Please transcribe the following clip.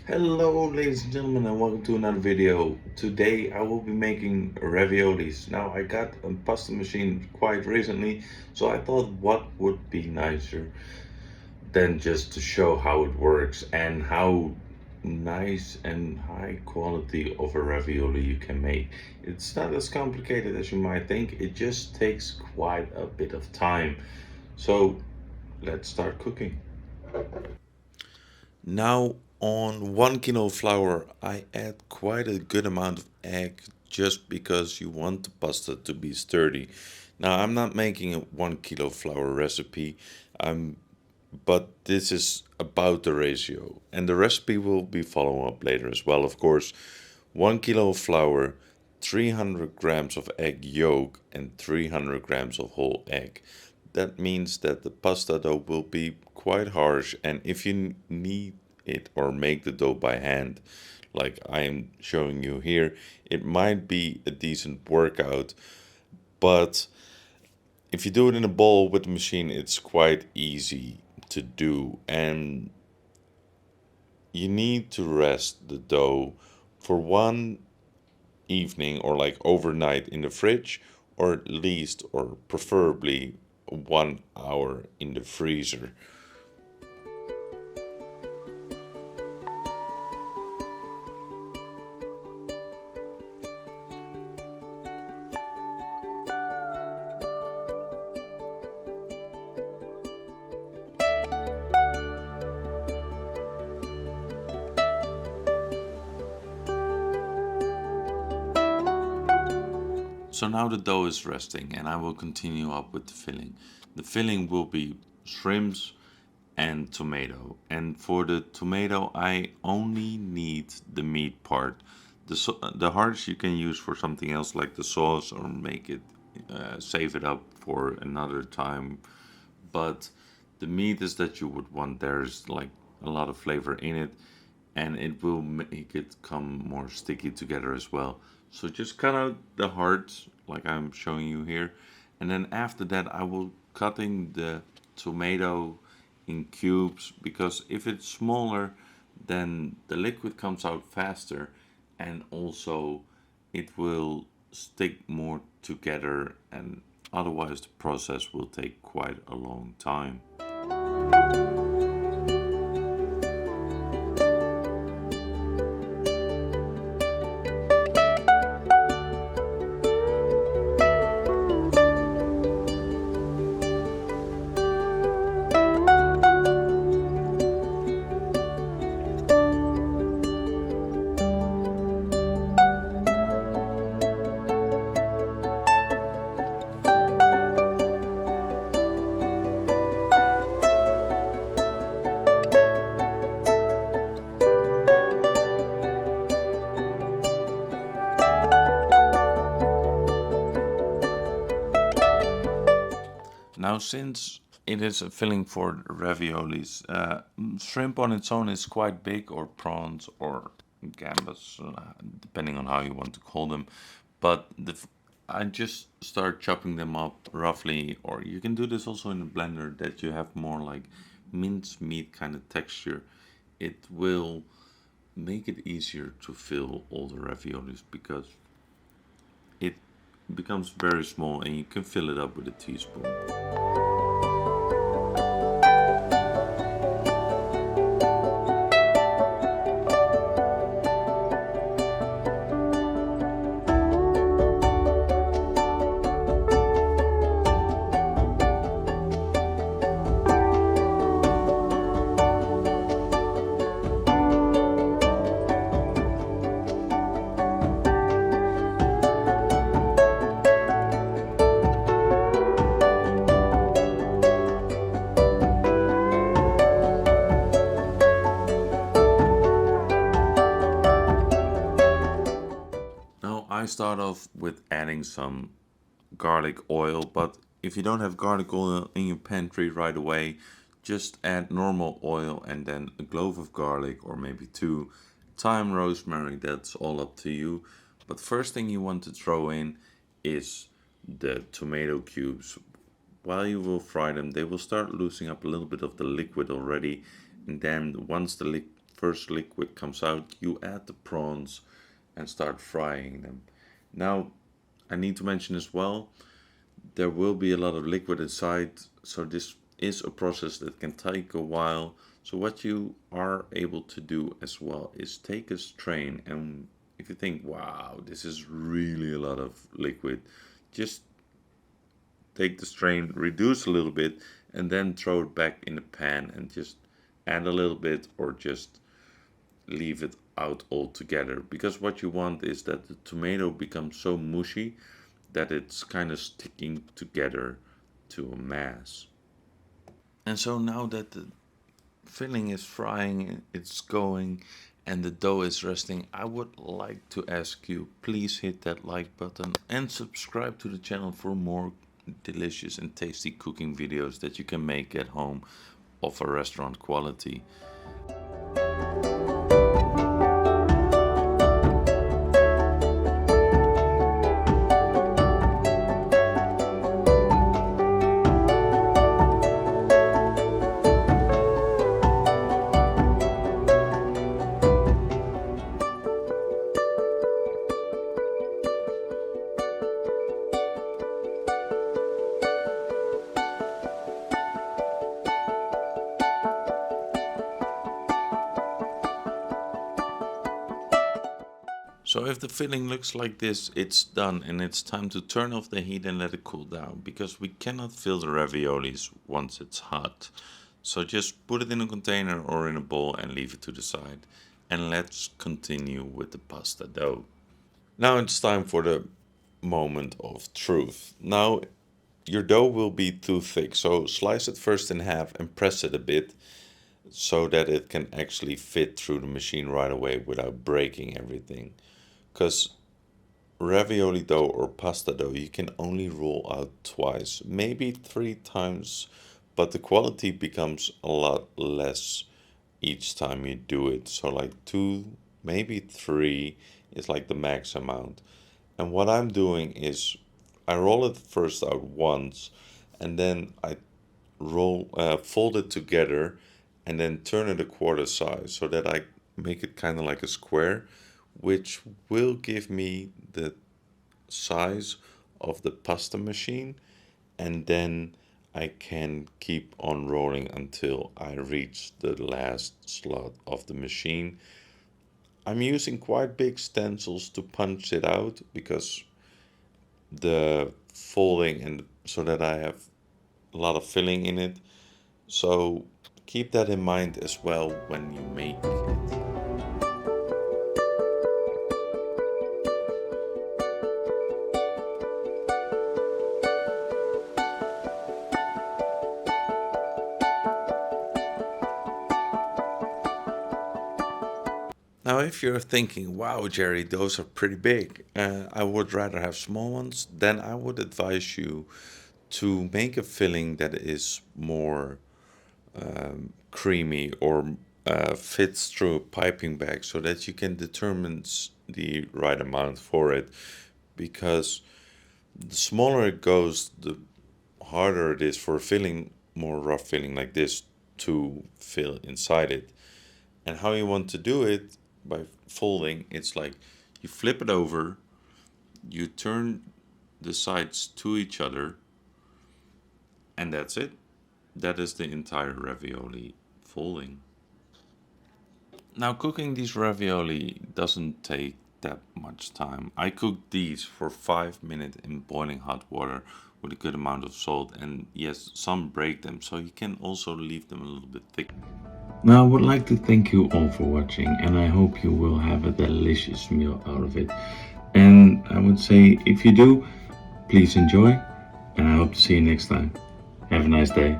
Hello ladies and gentlemen and welcome to another video. Today I will be making raviolis. Now I got a pasta machine quite recently, so I thought what would be nicer than just to show how it works and how nice and high quality of a ravioli you can make. It's not as complicated as you might think, it just takes quite a bit of time. So let's start cooking. Now, on 1 kilo of flour, I add quite a good amount of egg just because you want the pasta to be sturdy. Now, I'm not making a 1 kilo flour recipe, um, but this is about the ratio, and the recipe will be followed up later as well, of course. 1 kilo of flour, 300 grams of egg yolk, and 300 grams of whole egg. That means that the pasta dough will be quite harsh, and if you need it or make the dough by hand, like I am showing you here, it might be a decent workout. But if you do it in a bowl with the machine, it's quite easy to do, and you need to rest the dough for one evening or like overnight in the fridge, or at least or preferably 1 hour in the freezer. So now the dough is resting and I will continue up with the filling. The filling will be shrimps and tomato. And for the tomato, I only need the meat part. The hearts you can use for something else like the sauce or make it, save it up for another time. But the meat is that you would want. There's like a lot of flavor in it, and it will make it come more sticky together as well. So just cut out the hearts like I'm showing you here, and then after that I will cutting the tomato in cubes, because if it's smaller then the liquid comes out faster, and also it will stick more together, and otherwise the process will take quite a long time. Now, since it is a filling for raviolis, shrimp on its own is quite big, or prawns, or gambas, depending on how you want to call them. But I just start chopping them up roughly, or you can do this also in a blender, that you have more like mince meat kind of texture. It will make it easier to fill all the raviolis because it becomes very small and you can fill it up with a teaspoon. Now I start off with adding some garlic oil, but if you don't have garlic oil in your pantry right away, just add normal oil and then a clove of garlic, or maybe two, thyme, rosemary, that's all up to you. But first thing you want to throw in is the tomato cubes. While you will fry them, they will start losing up a little bit of the liquid already, and then once the first liquid comes out, you add the prawns and start frying them. Now, I need to mention as well, there will be a lot of liquid inside, so this is a process that can take a while. So what you are able to do as well is take a strain, and if you think, wow, this is really a lot of liquid, just take the strain, reduce a little bit, and then throw it back in the pan and just add a little bit or just leave it out altogether. Because what you want is that the tomato becomes so mushy that it's kind of sticking together to a mass. And so now that the filling is frying, it's going, and the dough is resting, I would like to ask you, please hit that like button and subscribe to the channel for more delicious and tasty cooking videos that you can make at home of a restaurant quality. So if the filling looks like this, it's done, and it's time to turn off the heat and let it cool down, because we cannot fill the raviolis once it's hot. So just put it in a container or in a bowl and leave it to the side. And let's continue with the pasta dough. Now it's time for the moment of truth. Now your dough will be too thick, so slice it first in half and press it a bit so that it can actually fit through the machine right away without breaking everything. Because ravioli dough or pasta dough, you can only roll out twice, maybe 3 times, but the quality becomes a lot less each time you do it. So like 2, maybe 3 is like the max amount. And what I'm doing is I roll it first out once, and then I fold it together and then turn it a quarter size so that I make it kind of like a square, which will give me the size of the pasta machine, and then I can keep on rolling until I reach the last slot of the machine. I'm using quite big stencils to punch it out because the folding, and so that I have a lot of filling in it. So keep that in mind as well when you make it. Now, if you're thinking, wow, Jerry, those are pretty big, I would rather have small ones, then I would advise you to make a filling that is more creamy or fits through a piping bag so that you can determine the right amount for it. Because the smaller it goes, the harder it is for a filling, more rough filling like this, to fill inside it. And how you want to do it by folding, it's like you flip it over, you turn the sides to each other, and that's it. That is the entire ravioli folding. Now, cooking these ravioli doesn't take that much time. I cooked these for 5 minutes in boiling hot water with a good amount of salt, and yes, some break them, so you can also leave them a little bit thick. Now, I would like to thank you all for watching, and I hope you will have a delicious meal out of it. And I would say, if you do, please enjoy, and I hope to see you next time. Have a nice day.